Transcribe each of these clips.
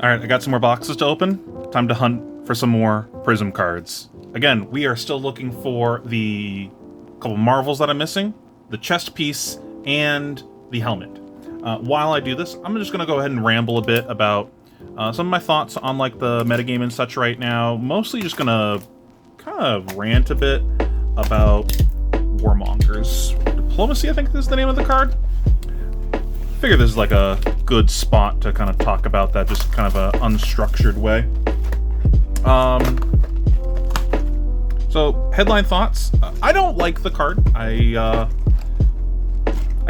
Alright, I got some more boxes to open. Time to hunt for some more Prism cards. Again, we are still looking for the couple marvels that I'm missing, the chest piece, and the helmet. While I do this, I'm just going to go ahead and ramble a bit about some of my thoughts on like the metagame and such right now. Mostly just going to kind of rant a bit about Warmongers. Diplomacy, I think is the name of the card. Figure this is like a good spot to kind of talk about that, just kind of a unstructured way. So headline thoughts. I don't like the card. I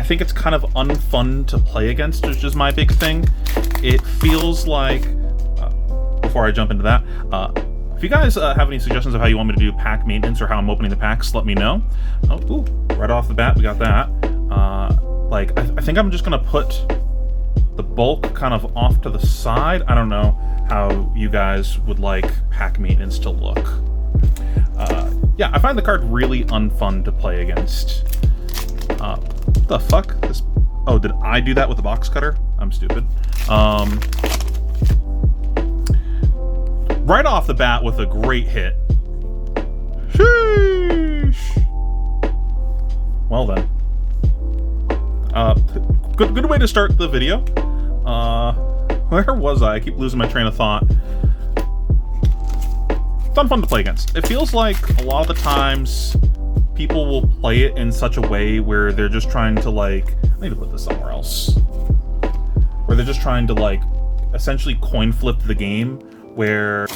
think it's kind of unfun to play against, which is my big thing. It feels like, before I jump into that, if you guys have any suggestions of how you want me to do pack maintenance or how I'm opening the packs, let me know. Oh, ooh, right off the bat, we got that. I think I'm just going to put the bulk kind of off to the side. I don't know how you guys would like pack maintenance to look. Yeah, I find the card really unfun to play against. What the fuck? Oh, did I do that with the box cutter? I'm stupid. Right off the bat with a great hit. Sheesh! Well then. Good way to start the video. Where was I? I keep losing my train of thought. It's unfun to play against. It feels like a lot of the times people will play it in such a way where they're just trying to like, I need to put this somewhere else. Where they're just trying to like essentially coin flip the game where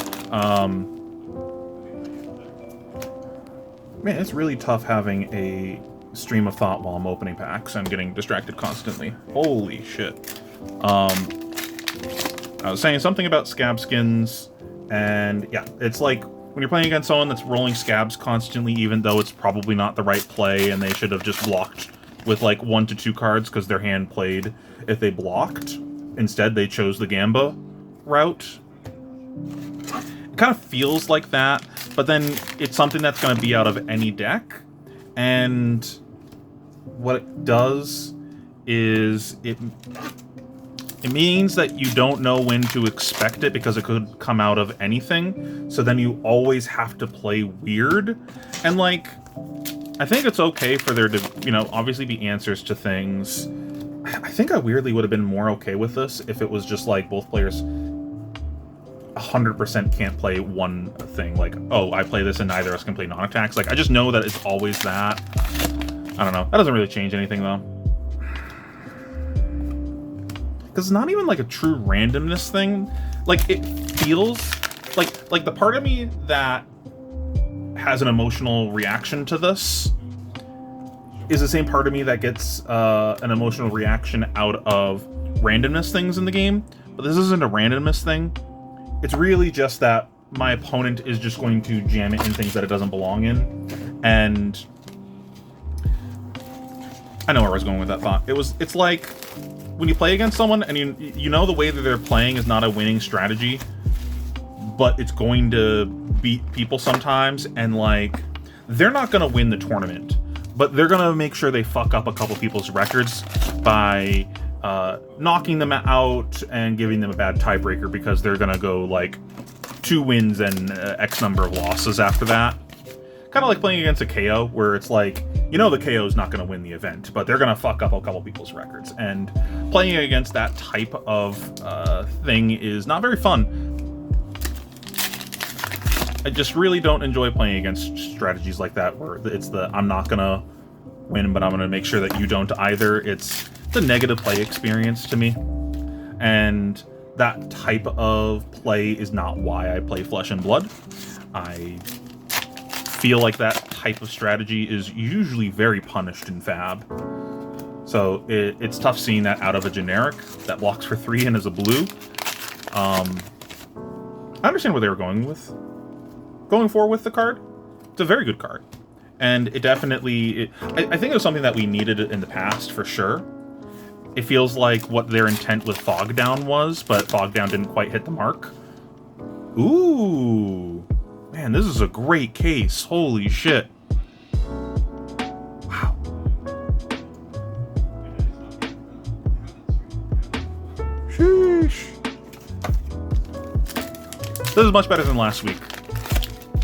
man, it's really tough having a stream of thought while I'm opening packs. I'm getting distracted constantly. Holy shit. I was saying something about scab skins, and yeah, it's like when you're playing against someone that's rolling scabs constantly, even though it's probably not the right play and they should have just blocked with like 1 to 2 cards because their hand played if they blocked. Instead, they chose the Gamba route. It kind of feels like that, but then it's something that's going to be out of any deck, and what it does is it means that you don't know when to expect it because it could come out of anything, so then you always have to play weird. And like, I think it's okay for there to, you know, obviously be answers to things. I think I weirdly would have been more okay with this if it was just like both players 100% can't play one thing. Like, oh, I play this and neither of us can play non-attacks. Like, I just know that it's always that. I don't know. That doesn't really change anything, though. Because it's not even, like, a true randomness thing. Like, it feels... Like the part of me that has an emotional reaction to this is the same part of me that gets an emotional reaction out of randomness things in the game. But this isn't a randomness thing. It's really just that my opponent is just going to jam it in things that it doesn't belong in. And I know where I was going with that thought. It's like when you play against someone and you know the way that they're playing is not a winning strategy, but it's going to beat people sometimes, and like they're not going to win the tournament, but they're going to make sure they fuck up a couple people's records by knocking them out and giving them a bad tiebreaker because they're going to go like 2 wins and X number of losses after that. Kind of like playing against a KO, where it's like, you know the KO is not going to win the event, but they're going to fuck up a couple people's records. And playing against that type of thing is not very fun. I just really don't enjoy playing against strategies like that, where it's the, I'm not going to win, but I'm going to make sure that you don't either. It's the negative play experience to me. And that type of play is not why I play Flesh and Blood. I feel like that type of strategy is usually very punished in Fab. So it's tough seeing that out of a generic that blocks for 3 and is a blue. I understand where they were going for with the card. It's a very good card. And it definitely... I think it was something that we needed in the past, for sure. It feels like what their intent with Fog Down was, but Fog Down didn't quite hit the mark. Ooh! Man, this is a great case. Holy shit. Wow. Sheesh. This is much better than last week.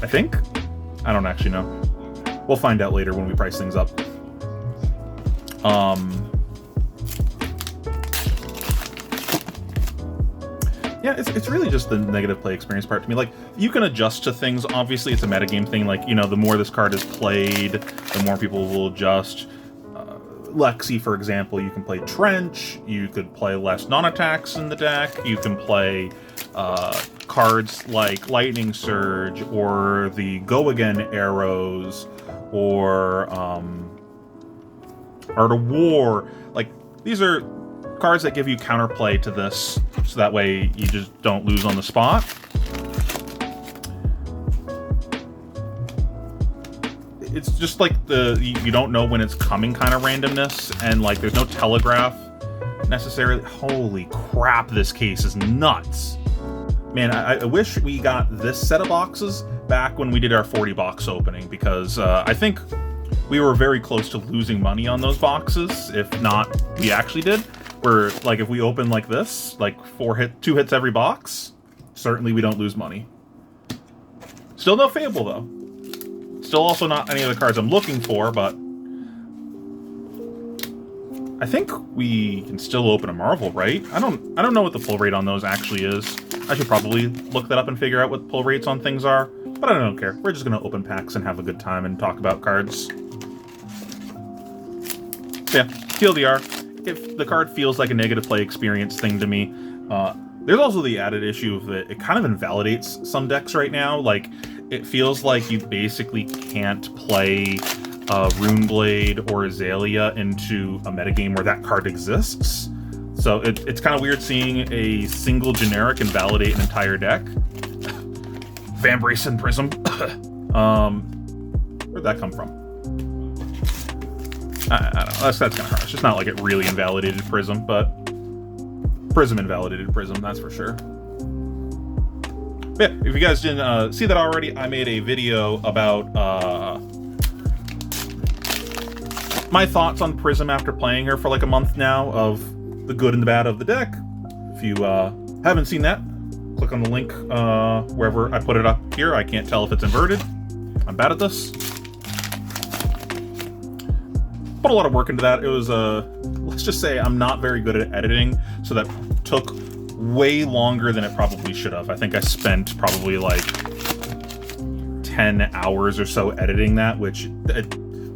I think? I don't actually know. We'll find out later when we price things up. Yeah, it's really just the negative play experience part to me. Like, you can adjust to things. Obviously, it's a metagame thing. Like, you know, the more this card is played, the more people will adjust. Lexi, for example, you can play Trench. You could play less non-attacks in the deck. You can play cards like Lightning Surge or the Go Again arrows or Art of War. Like, these are cards that give you counterplay to this, so that way you just don't lose on the spot. It's just like you don't know when it's coming kind of randomness, and like there's no telegraph necessarily. Holy crap, this case is nuts. Man, I wish we got this set of boxes back when we did our 40 box opening, because I think we were very close to losing money on those boxes. If not, we actually did. Where, like, if we open like this, like 2 hits every box, certainly we don't lose money. Still no Fable, though. Still also not any of the cards I'm looking for, but I think we can still open a Marvel, right? I don't know what the pull rate on those actually is. I should probably look that up and figure out what pull rates on things are, but I don't care. We're just gonna open packs and have a good time and talk about cards. So yeah, TLDR. If the card feels like a negative play experience thing to me, there's also the added issue of that it kind of invalidates some decks right now. Like, it feels like you basically can't play Runeblade or Azalea into a metagame where that card exists. So it's kind of weird seeing a single generic invalidate an entire deck. Vambrace and Prism. Where'd that come from? I don't know. That's kind of harsh. It's not like it really invalidated Prism, but Prism invalidated Prism, that's for sure. But yeah, if you guys didn't see that already, I made a video about my thoughts on Prism after playing her for like a month now, of the good and the bad of the deck. If you haven't seen that, click on the link wherever I put it up here. I can't tell if it's inverted. I'm bad at this. Put a lot of work into that. It was let's just say I'm not very good at editing, so that took way longer than it probably should have. I think I spent probably like 10 hours or so editing that, which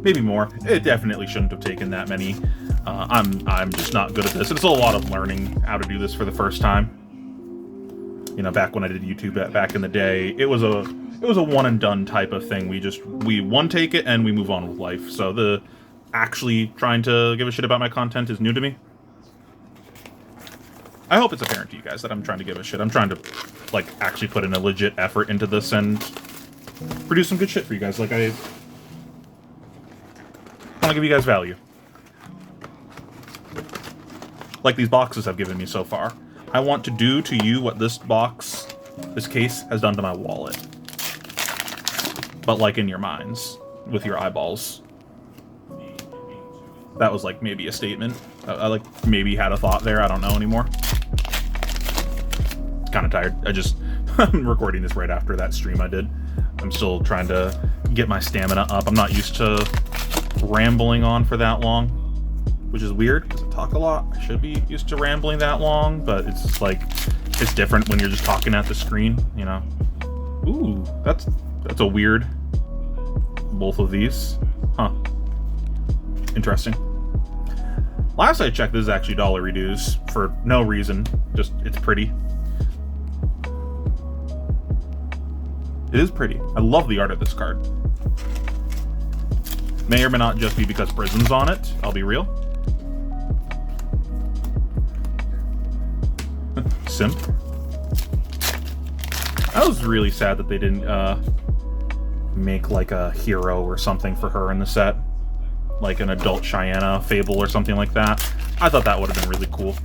maybe more. It definitely shouldn't have taken that many. I'm just not good at this. It's a lot of learning how to do this for the first time. You know, back when I did YouTube back in the day, it was a one and done type of thing. We one take it and we move on with life. So the actually trying to give a shit about my content is new to me. I hope it's apparent to you guys that I'm trying to give a shit. I'm trying to, like, actually put in a legit effort into this and produce some good shit for you guys. Like, I want to give you guys value. Like these boxes have given me so far. I want to do to you what this case has done to my wallet. But, like, in your minds, with your eyeballs. That was, like, maybe a statement. I like, maybe had a thought there. I don't know anymore. Kind of tired. I'm recording this right after that stream I did. I'm still trying to get my stamina up. I'm not used to rambling on for that long, which is weird, because I talk a lot. I should be used to rambling that long, but it's just, like, it's different when you're just talking at the screen, you know? Ooh, that's a weird... Both of these. Huh. Interesting. Last I checked, this is actually dollar reduce for no reason. Just, it's pretty. It is pretty. I love the art of this card. May or may not just be because Prism's on it. I'll be real. Simp. I was really sad that they didn't make like a hero or something for her in the set. Like an adult Cheyenne Fable or something like that. I thought that would have been really cool.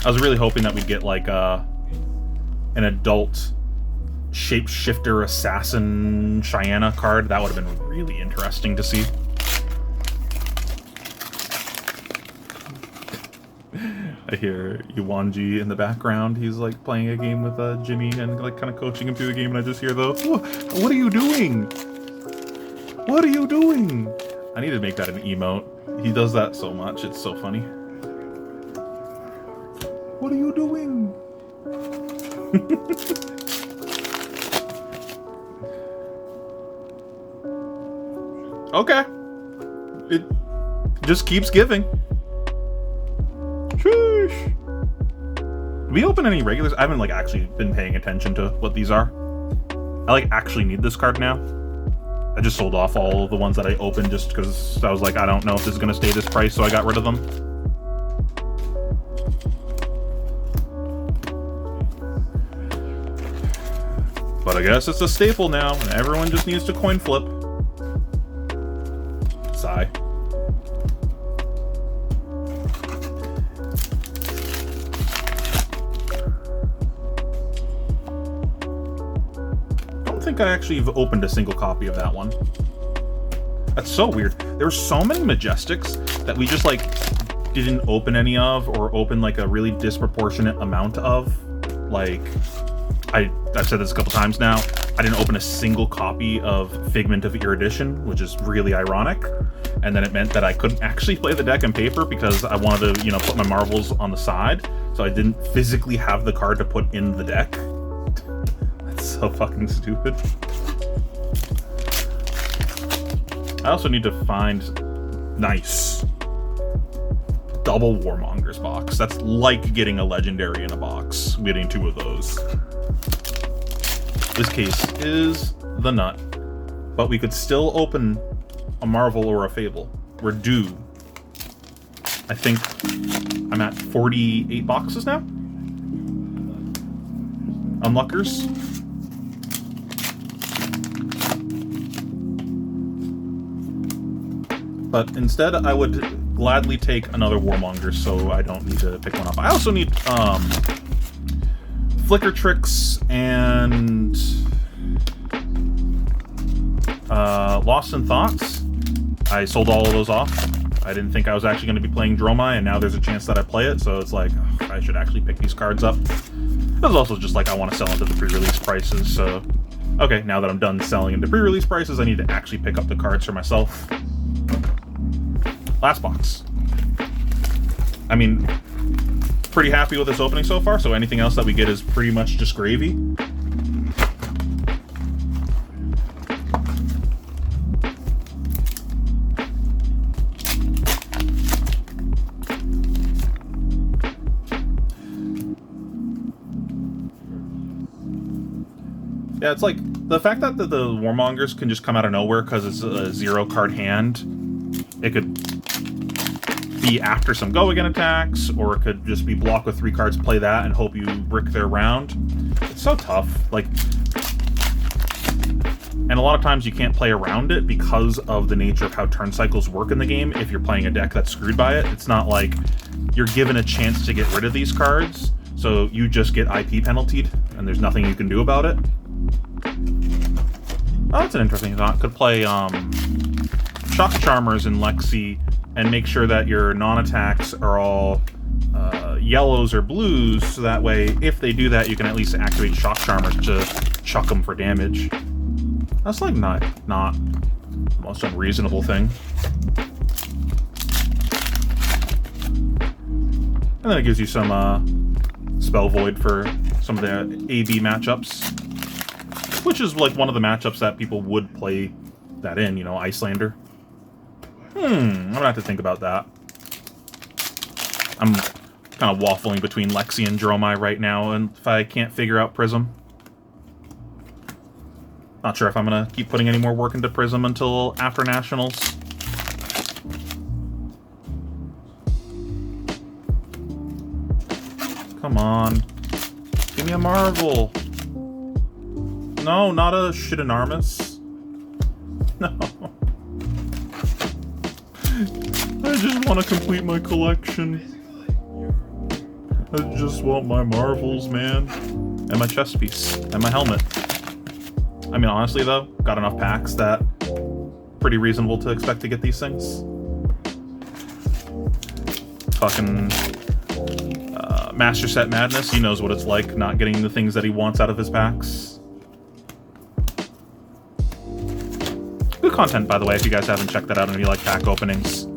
I was really hoping that we'd get like an adult shapeshifter assassin Cheyenne card. That would have been really interesting to see. I hear Yuanji in the background. He's like playing a game with Jimmy and like kind of coaching him through the game, and I just hear the, what are you doing? What are you doing? I need to make that an emote. He does that so much. It's so funny. What are you doing? Okay. It just keeps giving. Sheesh. Do we open any regulars? I haven't like actually been paying attention to what these are. I like actually need this card now. I just sold off all of the ones that I opened just because I was like, I don't know if this is going to stay this price, so I got rid of them. But I guess it's a staple now, and everyone just needs to coin flip. Sigh. I think I actually have opened a single copy of that one. That's so weird. There's so many Majestics that we just like didn't open any of, or open like a really disproportionate amount of. Like, I've said this a couple times now, I didn't open a single copy of Figment of Erudition, which is really ironic. And then it meant that I couldn't actually play the deck in paper because I wanted to, you know, put my marbles on the side. So I didn't physically have the card to put in the deck. So fucking stupid. I also need to find nice double Warmongers box. That's like getting a legendary in a box. Getting 2 of those. This case is the nut, but we could still open a Marvel or a Fable. We're due. I think I'm at 48 boxes now. Unlockers. But instead, I would gladly take another Warmonger, so I don't need to pick one up. I also need Flicker Tricks and Lost in Thoughts. I sold all of those off. I didn't think I was actually going to be playing Dromai, and now there's a chance that I play it, so it's like, oh, I should actually pick these cards up. It was also just like, I want to sell into the pre-release prices, so... Okay, now that I'm done selling into pre-release prices, I need to actually pick up the cards for myself. Last box. I mean, pretty happy with this opening so far, so anything else that we get is pretty much just gravy. Yeah, it's like, the fact that the Warmongers can just come out of nowhere because it's a 0-card hand, it could be after some go-again attacks, or it could just be block with 3 cards, play that, and hope you brick their round. It's so tough. Like, and a lot of times you can't play around it because of the nature of how turn cycles work in the game. If you're playing a deck that's screwed by it, it's not like you're given a chance to get rid of these cards, so you just get IP penaltied, and there's nothing you can do about it. Oh, that's an interesting thought. Could play Shock Charmers in Lexi and make sure that your non-attacks are all yellows or blues, so that way, if they do that, you can at least activate Shock Charmers to chuck them for damage. That's like not the most unreasonable thing. And then it gives you some Spell Void for some of the AB matchups, which is like one of the matchups that people would play that in, you know, Icelander. I'm gonna have to think about that. I'm kind of waffling between Lexi and Dromai right now, and if I can't figure out Prism. Not sure if I'm gonna keep putting any more work into Prism until after Nationals. Come on. Give me a Marvel. No, not a Shittinarmus. No. I just want to complete my collection. I just want my Marvels, man. And my chest piece. And my helmet. I mean, honestly, though, got enough packs that pretty reasonable to expect to get these things. Fucking Master Set Madness. He knows what it's like not getting the things that he wants out of his packs. Good content, by the way, if you guys haven't checked that out and you like pack openings.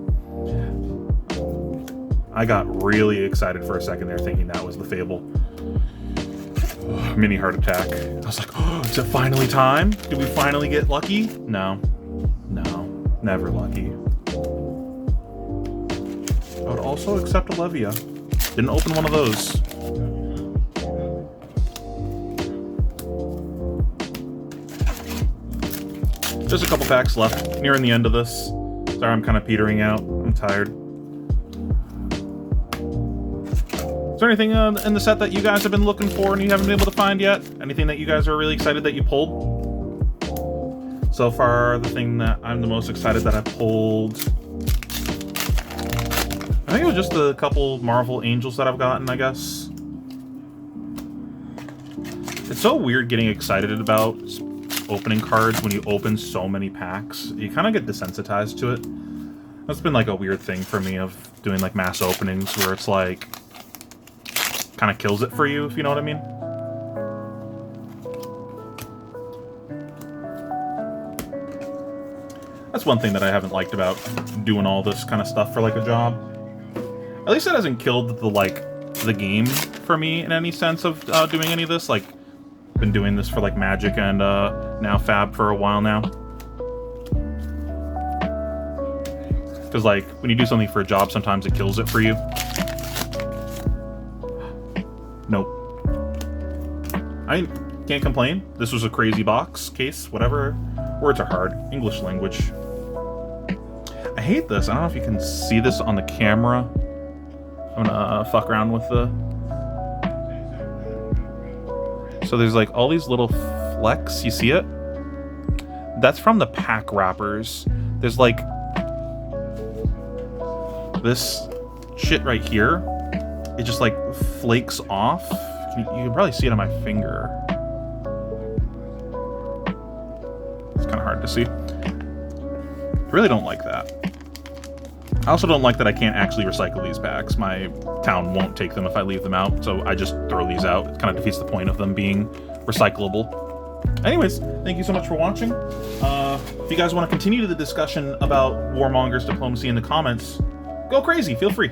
I got really excited for a second there thinking that was the Fable. Mini heart attack. I was like, oh, is it finally time? Did we finally get lucky? No. No. Never lucky. I would also accept Olivia. Didn't open one of those. Just a couple packs left. Nearing the end of this. Sorry, I'm kind of petering out. I'm tired. Is there anything in the set that you guys have been looking for and you haven't been able to find yet? Anything that you guys are really excited that you pulled? So far, the thing that I'm the most excited that I pulled... I think it was just a couple Marvel Angels that I've gotten, I guess. It's so weird getting excited about opening cards when you open so many packs. You kind of get desensitized to it. That's been like a weird thing for me of doing like mass openings where it's like... kind of kills it for you, if you know what I mean. That's one thing that I haven't liked about doing all this kind of stuff for like a job. At least it hasn't killed the game for me in any sense of doing any of this. Like, been doing this for like Magic and now Fab for a while now. Because like when you do something for a job, sometimes it kills it for you. Nope. I can't complain. This was a crazy box, case, whatever. Words are hard. English language. I hate this. I don't know if you can see this on the camera. I'm gonna fuck around with the... So there's like all these little flecks. You see it? That's from the pack wrappers. There's like... this shit right here. It just like flakes off. You can probably see it on my finger. It's kind of hard to see. I really don't like that. I also don't like that I can't actually recycle these packs. My town won't take them if I leave them out, so I just throw these out. It kind of defeats the point of them being recyclable. Anyways, thank you so much for watching. If you guys want to continue the discussion about Warmongers diplomacy in the comments, go crazy, feel free.